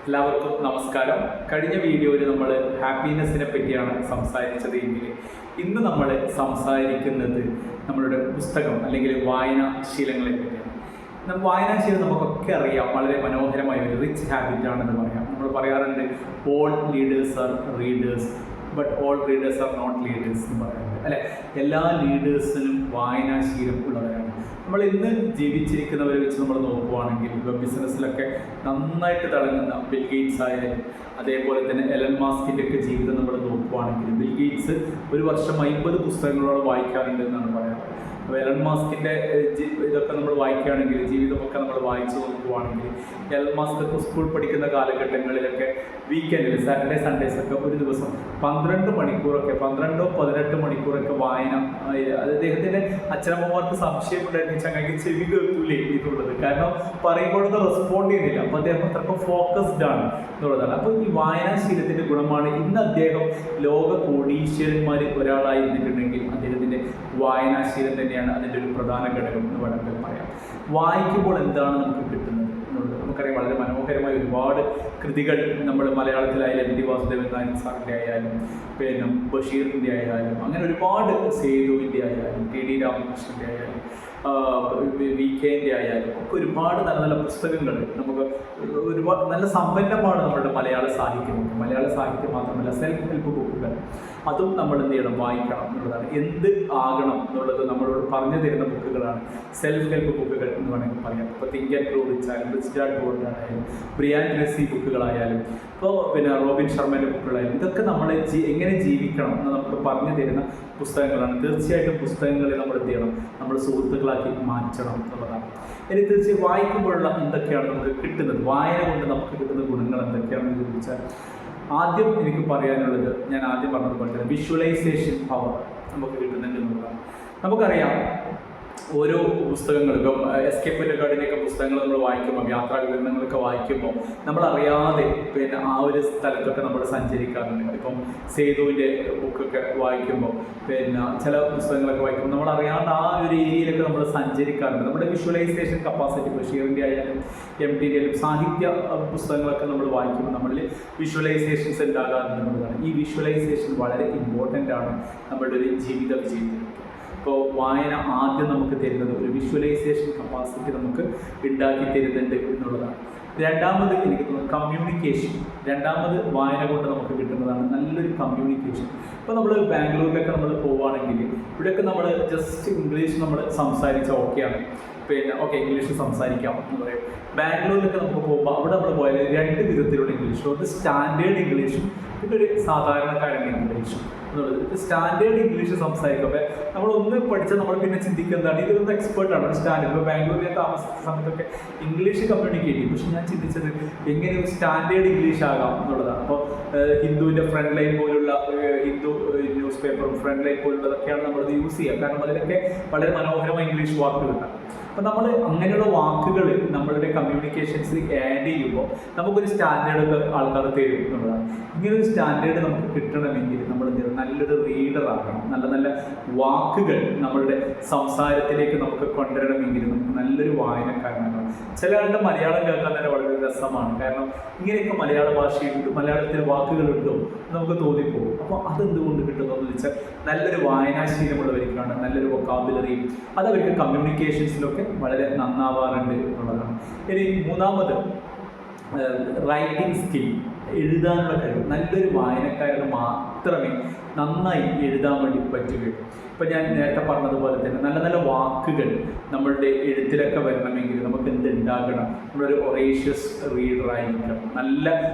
എല്ലാവർക്കും നമസ്കാരം. കഴിഞ്ഞ വീഡിയോയിൽ നമ്മൾ ഹാപ്പിനെസ്സിനെ പറ്റിയാണ് സംസാരിച്ചത് എങ്കിൽ ഇന്ന് നമ്മൾ സംസാരിക്കുന്നത് നമ്മളുടെ പുസ്തകം അല്ലെങ്കിൽ വായനാശീലങ്ങളെ പറ്റിയാണ്. വായനാശീലം നമുക്കൊക്കെ അറിയാം, വളരെ മനോഹരമായ ഒരു റിച്ച് ഹാബിറ്റാണെന്ന് പറയാം. നമ്മൾ പറയാറുണ്ട് all leaders are readers but all readers are not leaders എന്ന് പറയുന്നത് അല്ലെ. എല്ലാ ലീഡേഴ്സിനും വായനാശീലം ഉള്ളവരാണ്. നമ്മൾ ഇന്ന് ജീവിച്ചിരിക്കുന്നവരെ വെച്ച് നമ്മൾ നോക്കുവാണെങ്കിൽ ഇപ്പോൾ ബിസിനസ്സിലൊക്കെ നന്നായിട്ട് തിളങ്ങുന്ന ബിൽ ഗേറ്റ്സ് ആയാലും അതേപോലെ തന്നെ എലൻ മാസ്കിൻ്റെ ഒക്കെ ജീവിതം നമ്മൾ നോക്കുവാണെങ്കിൽ ബിൽ ഗേറ്റ്സ് ഒരു വർഷം 50 പുസ്തകങ്ങളോട് വായിക്കാറുണ്ട് എന്നാണ് പറയാറ്. അപ്പോൾ എലൻ മാസ്കിൻ്റെ ഇതൊക്കെ നമ്മൾ വായിക്കുകയാണെങ്കിൽ ജീവിതമൊക്കെ നമ്മൾ വായിച്ചു നോക്കുവാണെങ്കിൽ എലൻ മാസ്ക് സ്കൂൾ പഠിക്കുന്ന കാലഘട്ടങ്ങളിലൊക്കെ വീക്കെൻഡിൽ സാറ്റർഡേ സൺഡേസൊക്കെ ഒരു ദിവസം 12 മണിക്കൂറൊക്കെ 12-18 മണിക്കൂറൊക്കെ വായന. അദ്ദേഹത്തിൻ്റെ അച്ഛനമ്മമാർക്ക് സംശയമുണ്ടായിരുന്നു ചങ്ങായിക്ക് ചെവി കേൾക്കൂലേ എന്നുള്ളത്. കാരണം പറയുമ്പോഴൊന്നും റെസ്പോണ്ട് ചെയ്യുന്നില്ല. അപ്പോൾ അദ്ദേഹം അത്രക്കും ഫോക്കസ്ഡ് ആണ് എന്നുള്ളതാണ്. അപ്പോൾ ഈ വായനാശീലത്തിൻ്റെ ഗുണമാണ് ഇന്ന് അദ്ദേഹം ലോക കോടീശ്വരന്മാരിൽ ഒരാളായി ഇരുന്നിട്ടുണ്ടെങ്കിൽ അദ്ദേഹത്തിൻ്റെ വായനാശീലം തന്നെയാണ് അതിൻ്റെ ഒരു പ്രധാന ഘടകം എന്ന് വേണമെങ്കിൽ പറയാം. വായിക്കുമ്പോൾ എന്താണ് നമുക്ക് കിട്ടുന്നത് എന്നുള്ളത് നമുക്കറിയാം. വളരെ മനോഹരമായ ഒരുപാട് കൃതികൾ നമ്മൾ മലയാളത്തിലായാലും എം ടി വാസുദേവൻ നായർ സാറിൻ്റെ ആയാലും പിന്നെ ബഷീറിൻ്റെ ആയാലും അങ്ങനെ ഒരുപാട് സേതുവിൻ്റെ ആയാലും ടി ഡി രാമകൃഷ്ണൻ്റെ ആയാലും VK-ൻ്റെ ആയാലും ഒക്കെ ഒരുപാട് നല്ല നല്ല പുസ്തകങ്ങൾ നമുക്ക് ഒരുപാട് നല്ല സമ്പന്നമാണ് നമ്മുടെ മലയാള സാഹിത്യം. മലയാള സാഹിത്യം മാത്രമല്ല സെൽഫ് ഹെൽപ്പ് ബുക്കുകൾ അതും നമ്മൾ എന്ത് ചെയ്യണം, വായിക്കണം എന്നുള്ളതാണ്. എന്ത് ആകണം എന്നുള്ളത് നമ്മളോട് പറഞ്ഞു തരുന്ന ബുക്കുകളാണ് സെൽഫ് ഹെൽപ്പ് ബുക്കുകൾ എന്ന് വേണമെങ്കിൽ പറയാം. ഇപ്പോൾ തിങ്ക് ആൻഡ് ഗ്രോ റിച്ച് ആയാലും റിച്ച് ഡാഡ് പൂർ ഡാഡ് ആയാലും ബ്രിയാൻ ട്രേസി ബുക്കുകളായാലും ഇപ്പോൾ പിന്നെ റോബിൻ ശർമ്മൻ്റെ ബുക്കുകളായാലും ഇതൊക്കെ നമ്മളെ എങ്ങനെ ജീവിക്കണം എന്ന് നമുക്ക് പറഞ്ഞു തരുന്ന പുസ്തകങ്ങളാണ്. തീർച്ചയായിട്ടും പുസ്തകങ്ങളെ നമ്മൾ എന്ത് ചെയ്യണം, നമ്മൾ സുഹൃത്തുക്കളാക്കി മാറ്റണം എന്നുള്ളതാണ്. ഇനി തീർച്ചയായും വായിക്കുമ്പോഴുള്ള എന്തൊക്കെയാണ് നമുക്ക് കിട്ടുന്നത്, വായന കൊണ്ട് നമുക്ക് കിട്ടുന്ന ഗുണങ്ങൾ എന്തൊക്കെയാണെന്ന് ചോദിച്ചാൽ ആദ്യം എനിക്ക് പറയാനുള്ളത് ഞാൻ ആദ്യം പറഞ്ഞതുപോലെ തന്നെ വിഷ്വലൈസേഷൻ പവർ നമുക്ക് കിട്ടുന്നുണ്ട് എന്നുള്ളതാണ്. നമുക്കറിയാം ഓരോ പുസ്തകങ്ങൾക്കും എസ്കേപ്പിൻ്റെ ഗാർഡിൻ്റെയൊക്കെ പുസ്തകങ്ങൾ നമ്മൾ വായിക്കുമ്പോൾ യാത്രാ വിവരണങ്ങളൊക്കെ വായിക്കുമ്പോൾ നമ്മളറിയാതെ പിന്നെ ആ ഒരു സ്ഥലത്തൊക്കെ നമ്മൾ സഞ്ചരിക്കാറുണ്ട്. ഇപ്പം സേതുവിൻ്റെ ബുക്കൊക്കെ വായിക്കുമ്പോൾ പിന്നെ ചില പുസ്തകങ്ങളൊക്കെ വായിക്കുമ്പോൾ നമ്മളറിയാതെ ആ ഒരു ഏരിയയിലൊക്കെ നമ്മൾ സഞ്ചരിക്കാറുണ്ട്. നമ്മുടെ വിഷ്വലൈസേഷൻ കപ്പാസിറ്റി ബഷീറിൻ്റെ ആയാലും MT-ൻ്റെ ആയാലും സാഹിത്യ പുസ്തകങ്ങളൊക്കെ നമ്മൾ വായിക്കുമ്പോൾ നമ്മളിൽ വിഷ്വലൈസേഷൻസ് ഉണ്ടാകാറുണ്ട് എന്നുള്ളതാണ്. ഈ വിഷ്വലൈസേഷൻ വളരെ ഇമ്പോർട്ടൻ്റ് ആണ് നമ്മളുടെ ഒരു ജീവിത വിജയത്തിൽ. ഇപ്പോൾ വായന ആദ്യം നമുക്ക് തരുന്നത് ഒരു വിഷ്വലൈസേഷൻ കപ്പാസിറ്റി നമുക്ക് ഉണ്ടാക്കി തരുന്നുണ്ട് എന്നുള്ളതാണ്. രണ്ടാമത് എനിക്ക് തോന്നുന്നു കമ്മ്യൂണിക്കേഷൻ. രണ്ടാമത് വായന കൊണ്ട് നമുക്ക് കിട്ടുന്നതാണ് നല്ലൊരു കമ്മ്യൂണിക്കേഷൻ. ഇപ്പോൾ നമ്മൾ ബാംഗ്ലൂരിലൊക്കെ നമ്മൾ പോവുകയാണെങ്കിൽ ഇവിടെയൊക്കെ നമ്മൾ ജസ്റ്റ് ഇംഗ്ലീഷ് നമ്മൾ സംസാരിച്ചാൽ ഓക്കെയാണ്, പിന്നെ ഓക്കെ ഇംഗ്ലീഷ് സംസാരിക്കാം എന്ന് പറയും. ബാംഗ്ലൂരിലൊക്കെ നമുക്ക് പോകുമ്പോൾ അവിടെ നമ്മൾ പോയാൽ 2 വിധത്തിലുള്ള ഇംഗ്ലീഷ്, ഒരു സ്റ്റാൻഡേർഡ് ഇംഗ്ലീഷും പിന്നെ ഒരു സാധാരണക്കാരൻ്റെ ഇംഗ്ലീഷും എന്നുള്ളത്. സ്റ്റാൻഡേർഡ് ഇംഗ്ലീഷ് സംസാരിക്കുമ്പോൾ നമ്മളൊന്ന് പഠിച്ചാൽ നമ്മൾ പിന്നെ ചിന്തിക്കുന്നതാണ് ഇതൊന്നും എക്സ്പേർട്ടാണ്. ഒരു സ്റ്റാൻഡേർഡ് ഇപ്പോൾ ബാംഗ്ലൂരിൽ താമസിച്ച സമയത്തൊക്കെ ഇംഗ്ലീഷ് കമ്മ്യൂണിക്കേറ്റ് ചെയ്യും. പക്ഷെ ഞാൻ ചിന്തിച്ചത് എങ്ങനെ ഒരു സ്റ്റാൻഡേർഡ് ഇംഗ്ലീഷ് ആകാം എന്നുള്ളതാണ്. അപ്പോൾ ഹിന്ദുവിൻ്റെ ഫ്രണ്ട് ലൈൻ പോലുള്ള ഹിന്ദു ന്യൂസ് പേപ്പറും ഫ്രണ്ട് ലൈൻ പോലുള്ളതൊക്കെയാണ് നമ്മളത് യൂസ് ചെയ്യുക. കാരണം അതിലൊക്കെ വളരെ മനോഹരമായ ഇംഗ്ലീഷ് വാക്കുകളുണ്ട്. അപ്പോൾ നമ്മൾ അങ്ങനെയുള്ള വാക്കുകൾ നമ്മളുടെ കമ്മ്യൂണിക്കേഷൻസിൽ ആഡ് ചെയ്യുമ്പോൾ നമുക്കൊരു സ്റ്റാൻഡേർഡ് ആൾക്കാർ തരും എന്നുള്ളതാണ്. ഇങ്ങനൊരു സ്റ്റാൻഡേർഡ് നമുക്ക് കിട്ടണമെങ്കിൽ നമ്മൾ നല്ലൊരു റീഡർ ആകണം. നല്ല നല്ല വാക്കുകൾ നമ്മളുടെ സംസാരത്തിലേക്ക് നമുക്ക് കൊണ്ടുവരണമെങ്കിൽ നമുക്ക് നല്ലൊരു വായനക്കാരനാകണം. ചില ആളുടെ മലയാളം കേൾക്കാൻ തന്നെ വളരെ രസമാണ്. കാരണം ഇങ്ങനെയൊക്കെ മലയാള ഭാഷയുണ്ട്, മലയാളത്തിൽ വാക്കുകളുണ്ടോ നമുക്ക് തോന്നിപ്പോകും. അപ്പോൾ അതെന്തുകൊണ്ട് കിട്ടുന്നു എന്ന് വെച്ചാൽ നല്ലൊരു വായനാശീലമുള്ളവർക്കാണ് നല്ലൊരു വൊക്കാബുലറിയും അതവർക്ക് കമ്മ്യൂണിക്കേഷൻസിലൊക്കെ വളരെ നന്നാവാറുണ്ട് എന്നുള്ളതാണ്. ഇനി മൂന്നാമത് റൈറ്റിംഗ് സ്കിൽ, എഴുതാനുള്ള കഴിവ്. നല്ലൊരു വായനക്കാരന് മാത്രമേ നന്നായി എഴുതാൻ വേണ്ടി പറ്റുകയുള്ളൂ. ഇപ്പം ഞാൻ നേരത്തെ പറഞ്ഞതുപോലെ തന്നെ നല്ല നല്ല വാക്കുകൾ നമ്മളുടെ എഴുത്തിലൊക്കെ വരണമെങ്കിൽ നമുക്ക് എന്തുണ്ടാകണം, നമ്മളൊരു ഒറേഷ്യസ് റീഡറായിരിക്കണം. നല്ല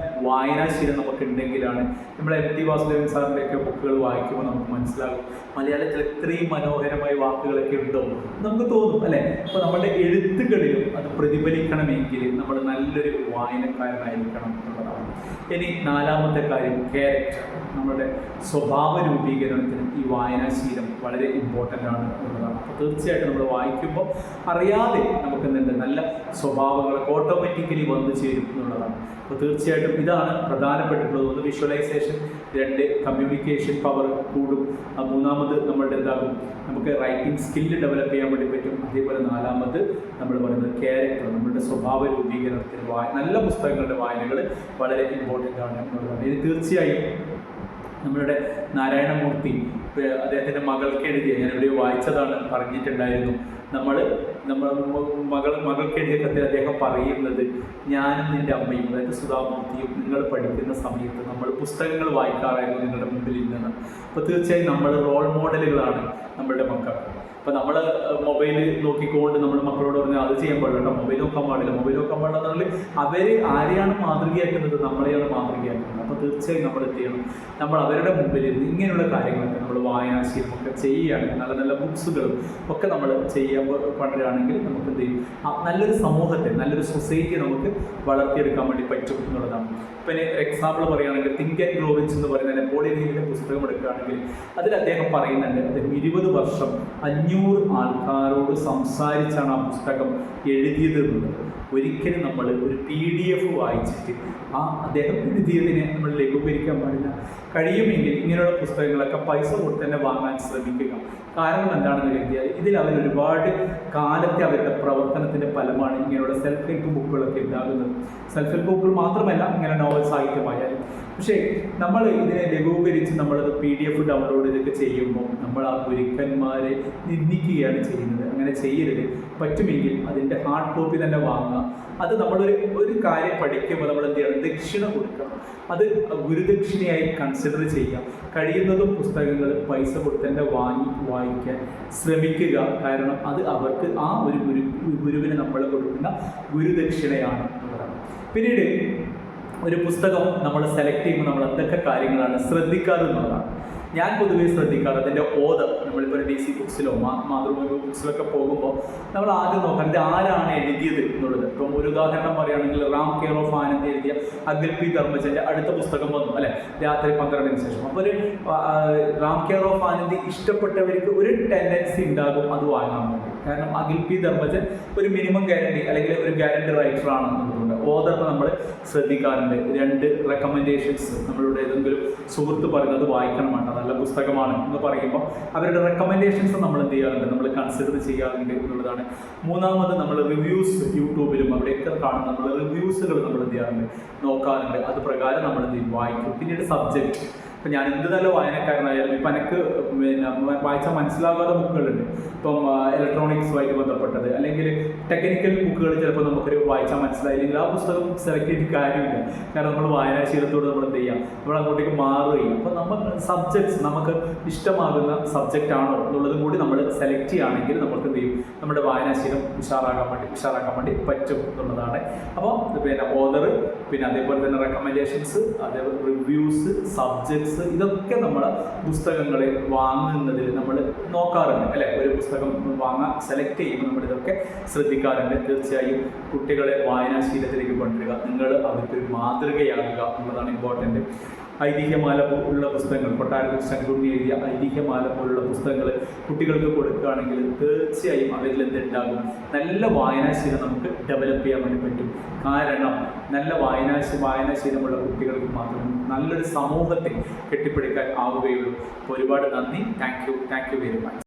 വായനാശീലം നമുക്കുണ്ടെങ്കിലാണ് നമ്മുടെ MT വാസുദേവൻ സാറിൻ്റെയൊക്കെ ബുക്കുകൾ വായിക്കുമ്പോൾ നമുക്ക് മനസ്സിലാകും മലയാളത്തിൽ ഇത്രയും മനോഹരമായ വാക്കുകളൊക്കെ ഉണ്ടോ നമുക്ക് തോന്നും അല്ലേ. അപ്പോൾ നമ്മുടെ എഴുത്തുകളിലും അത് പ്രതിഫലിക്കണമെങ്കിൽ നമ്മൾ നല്ലൊരു വായനക്കാരനായിരിക്കണം എന്നുള്ളതാണ്. ഇനി നാലാമത്തെ കാര്യം ക്യാരക്ടർ. നമ്മുടെ സ്വഭാവ രൂപീകരണത്തിന് ഈ വായനാശീലം വളരെ ഇമ്പോർട്ടൻ്റ് ആണ് എന്നുള്ളതാണ്. അപ്പോൾ തീർച്ചയായിട്ടും നമ്മൾ വായിക്കുമ്പോൾ അറിയാതെ നമുക്ക് എന്തുണ്ട് നല്ല സ്വഭാവങ്ങളൊക്കെ ഓട്ടോമാറ്റിക്കലി വന്നു ചേരും എന്നുള്ളതാണ്. അപ്പോൾ തീർച്ചയായിട്ടും ഇതാണ് പ്രധാനപ്പെട്ടിട്ടുള്ളത്. ഒന്ന് വിഷ്വലൈസേഷൻ, രണ്ട് കമ്മ്യൂണിക്കേഷൻ പവർ കൂടും, മൂന്നാമത് നമ്മളുടെ എന്താകും, നമുക്ക് റൈറ്റിംഗ് സ്കില്ല് ഡെവലപ്പ് ചെയ്യാൻ വേണ്ടി പറ്റും. അതേപോലെ നാലാമത് നമ്മൾ പറയുന്നത് ക്യാരക്ടർ, നമ്മളുടെ സ്വഭാവ രൂപീകരണത്തിന് നല്ല പുസ്തകങ്ങളുടെ വായനകൾ വളരെ ഇമ്പോർട്ടൻ്റ് ആണ് എന്നുള്ളതാണ്. ഇത് തീർച്ചയായും നമ്മളുടെ നാരായണമൂർത്തി അദ്ദേഹത്തിൻ്റെ മകൾക്ക് എഴുതിയ, ഞാൻ എവിടെയോ വായിച്ചതാണ്, പറഞ്ഞിട്ടുണ്ടായിരുന്നു, മകൾക്ക് എഴുതിയ കത്തിൽ അദ്ദേഹം പറയുന്നത്, ഞാനും നിൻ്റെ അമ്മയും, അതായത് സുധാമൂർത്തിയും നിങ്ങൾ പഠിക്കുന്ന സമയത്ത് നമ്മൾ പുസ്തകങ്ങൾ വായിക്കാറായിരുന്നു നിങ്ങളുടെ മുമ്പിൽ ഇരുന്നത്. അപ്പോൾ തീർച്ചയായും നമ്മൾ റോൾ മോഡലുകളാണ് നമ്മളുടെ മക്കൾക്ക്. അപ്പോൾ നമ്മൾ മൊബൈൽ നോക്കിക്കൊണ്ട് നമ്മൾ മക്കളോട് പറഞ്ഞാൽ അത് ചെയ്യാൻ പാടില്ല കേട്ടോ, മൊബൈൽ നോക്കാൻ പാടില്ല എന്ന് പറഞ്ഞാൽ അവർ ആരെയാണ് മാതൃകയാക്കുന്നത്? നമ്മളെയാണ് മാതൃകയാക്കുന്നത്. അപ്പോൾ തീർച്ചയായും നമ്മൾ എന്ത് ചെയ്യണം, നമ്മൾ അവരുടെ മുമ്പിൽ ഇങ്ങനെയുള്ള കാര്യങ്ങളൊക്കെ നമ്മൾ വായനാശീലമൊക്കെ ചെയ്യുകയാണെങ്കിൽ, നല്ല നല്ല ബുക്സുകളും ഒക്കെ നമ്മൾ ചെയ്യാൻ പറ്റുകയാണെങ്കിൽ നമുക്ക് എന്ത് ചെയ്യും, നല്ലൊരു സമൂഹത്തെ, നല്ലൊരു സൊസൈറ്റിയെ നമുക്ക് വളർത്തിയെടുക്കാൻ വേണ്ടി പറ്റും എന്നുള്ളതാണ്. പിന്നെ എക്സാമ്പിൾ പറയുകയാണെങ്കിൽ തിങ്ക് ആൻഡ് ഗ്രോ റിച്ച് എന്ന് പറയുന്ന നെപ്പോളിയൻ ഹില്ലിൻ്റെ പുസ്തകം എടുക്കുകയാണെങ്കിൽ അതിൽ അദ്ദേഹം പറയുന്നുണ്ട്, അദ്ദേഹം 20 വർഷം 500 ആൾക്കാരോട് സംസാരിച്ചാണ് ആ പുസ്തകം എഴുതിയത് എന്നുള്ളത്. ഒരിക്കലും നമ്മൾ ഒരു PDF വായിച്ചിട്ട് അദ്ദേഹം എഴുതിയതിനെ നമ്മൾ ലഘൂകരിക്കാൻ പാടില്ല. കഴിയുമെങ്കിൽ ഇങ്ങനെയുള്ള പുസ്തകങ്ങളൊക്കെ പൈസ കൊടുത്ത് തന്നെ വാങ്ങാൻ ശ്രമിക്കുക. കാരണം എന്താണെന്ന് കരുതിയാൽ ഇതിൽ അവർ ഒരുപാട് കാലത്തെ അവരുടെ പ്രവർത്തനത്തിൻ്റെ ഫലമാണ് ഇങ്ങനെയുള്ള സെൽഫ് ഹെൽപ്പ് ബുക്കുകളൊക്കെ ഉണ്ടാകുന്നത്. സെൽഫ് ഹെൽപ്പ് ബുക്കുകൾ മാത്രമല്ല, ഇങ്ങനെ നോവൽ സാഹിത്യമായാലും. പക്ഷേ നമ്മൾ ഇതിനെ ലഘൂകരിച്ച് നമ്മളത് PDF ഡൗൺലോഡ് ഇതൊക്കെ ചെയ്യുമ്പോൾ നമ്മൾ ആ ഗുരുക്കന്മാരെ നിന്ദിക്കുകയാണ് ചെയ്യുന്നത്. അങ്ങനെ ചെയ്യരുത്. പറ്റുമെങ്കിൽ അതിൻ്റെ ഹാർഡ് കോപ്പി തന്നെ വാങ്ങുക. അത് നമ്മളൊരു കാര്യം പഠിക്കുമ്പോൾ നമ്മൾ എന്ത് ചെയ്യണം, ദക്ഷിണ കൊടുക്കണം. അത് ഗുരുദക്ഷിണയായി കൺസിഡർ ചെയ്യാം. കഴിയുന്നതും പുസ്തകങ്ങൾ പൈസ കൊടുത്ത് തന്നെ വായിക്കാൻ ശ്രമിക്കുക. കാരണം അത് അവർക്ക് ആ ഒരു ഗുരുവിന് നമ്മൾ കൊടുക്കുന്ന ഗുരുദക്ഷിണയാണ് എന്നുള്ളതാണ്. പിന്നീട് ഒരു പുസ്തകം നമ്മൾ സെലക്ട് ചെയ്യുമ്പോൾ നമ്മൾ എന്തൊക്കെ കാര്യങ്ങളാണ് ശ്രദ്ധിക്കാറ് എന്നുള്ളതാണ്. ഞാൻ പൊതുവേ ശ്രദ്ധിക്കാറ് അതിൻ്റെ ഓതർ. നമ്മളിപ്പോൾ DC ബുക്സിലോ മാതൃഭൂമി ബുക്സിലൊക്കെ പോകുമ്പോൾ നമ്മൾ ആദ്യം നോക്കാം ഇത് ആരാണ് എഴുതിയത് എന്നുള്ളത്. ഇപ്പം ഒരു ഉദാഹരണം പറയുകയാണെങ്കിൽ റാം കെയർ ഓഫ് ആനന്ദ് എഴുതിയ അഖിൽ P. ധർമ്മജൻ്റെ അടുത്ത പുസ്തകം വന്നു അല്ലെ, രാത്രി 12-ന് ശേഷം. അപ്പോൾ ഒരു റാം കെയർ ഓഫ് ആനന്ദ് ഇഷ്ടപ്പെട്ടവർക്ക് ഒരു ടെൻഡൻസി ഉണ്ടാകും അത് വാങ്ങാൻ വേണ്ടി. കാരണം അഖിൽ P. ധർമ്മജൻ ഒരു മിനിമം ഗ്യാരണ്ടി അല്ലെങ്കിൽ ഒരു ഗ്യാരണ്ടി റൈറ്റർ ആണെന്നുള്ളതുകൊണ്ട് ഓതറിനെ നമ്മൾ ശ്രദ്ധിക്കാറുണ്ട്. 2 റെക്കമെൻഡേഷൻസ് നമ്മളുടെ ഏതെങ്കിലും സുഹൃത്ത് പറയുന്നത് വായിക്കണമാണ്, നല്ല പുസ്തകമാണ് എന്ന് പറയുമ്പോൾ അവരുടെ റെക്കമെൻഡേഷൻസ് നമ്മൾ എന്ത് ചെയ്യാറുണ്ട്, നമ്മൾ കൺസിഡർ ചെയ്യാറുണ്ട് എന്നുള്ളതാണ്. മൂന്നാമത് നമ്മൾ റിവ്യൂസ് യൂട്യൂബിലും അവിടെയൊക്കെ കാണുന്ന നമ്മൾ റിവ്യൂസുകൾ നമ്മൾ എന്ത് ചെയ്യാറുണ്ട്, നോക്കാറുണ്ട്. അത് പ്രകാരം നമ്മൾ എന്ത് ചെയ്യും, വായിക്കും. പിന്നീട് സബ്ജക്റ്റ്. ഇപ്പം ഞാൻ എന്ത് നല്ല വായനക്കാരനായാലും ഇപ്പം എനിക്ക് വായിച്ചാൽ മനസ്സിലാകാത്ത ബുക്കുകളുണ്ട്. ഇപ്പം ഇലക്ട്രോണിക്സുമായിട്ട് ബന്ധപ്പെട്ടത് അല്ലെങ്കിൽ ടെക്നിക്കൽ ബുക്കുകൾ ചിലപ്പോൾ നമുക്കൊരു വായിച്ചാൽ മനസ്സിലായില്ലെങ്കിൽ ആ പുസ്തകം സെലക്ട് ചെയ്തിട്ട് കാര്യമില്ല. കാരണം നമ്മൾ വായനാശീലത്തോട് നമ്മൾ എന്ത് ചെയ്യാം, നമ്മൾ അങ്ങോട്ടേക്ക് മാറുകയും. അപ്പോൾ നമ്മൾ സബ്ജക്ട്സ് നമുക്ക് ഇഷ്ടമാകുന്ന സബ്ജക്റ്റ് ആണോ എന്നുള്ളതും കൂടി നമ്മൾ സെലക്ട് ചെയ്യുകയാണെങ്കിൽ നമുക്ക് എന്ത് ചെയ്യും, നമ്മുടെ വായനാശീലം ഉഷാറാക്കാൻ വേണ്ടി പറ്റും എന്നുള്ളതാണ്. അപ്പോൾ പിന്നെ ഓതർ, പിന്നെ അതേപോലെ തന്നെ റെക്കമെൻഡേഷൻസ്, അതേപോലെ റിവ്യൂസ്, സബ്ജക്ട്സ്, ഇതൊക്കെ നമ്മൾ പുസ്തകങ്ങളെ വാങ്ങുന്നതിൽ നമ്മൾ നോക്കാറുണ്ട് അല്ലേ. ഒരു പുസ്തകം സെലക്ട് ചെയ്യുമ്പോൾ നമ്മൾ ഇതൊക്കെ ശ്രദ്ധിക്കാറുണ്ട്. തീർച്ചയായും കുട്ടികളെ വായനാശീലത്തിലേക്ക് കൊണ്ടുവരിക, നിങ്ങൾ അവർക്കൊരു മാതൃകയാകുക എന്നുള്ളതാണ് ഇമ്പോർട്ടൻറ്റ്. ഐതിഹ്യമാല പോലുള്ള പുസ്തകങ്ങൾ, കൊട്ടാരത്തിൽ ശങ്കുണ്ണി എഴുതിയ ഐതിഹ്യമാല പോലുള്ള പുസ്തകങ്ങൾ കുട്ടികൾക്ക് കൊടുക്കുകയാണെങ്കിൽ തീർച്ചയായും അവരിൽ എന്തുണ്ടാകും, നല്ല വായനാശീലം നമുക്ക് ഡെവലപ്പ് ചെയ്യാൻ വേണ്ടി പറ്റും. കാരണം നല്ല വായനാശീലമുള്ള കുട്ടികൾക്ക് മാത്രമേ നല്ലൊരു സമൂഹത്തെ കെട്ടിപ്പടുക്കാൻ ആവുകയുള്ളൂ. അപ്പോൾ ഒരുപാട് നന്ദി. Thank you very much.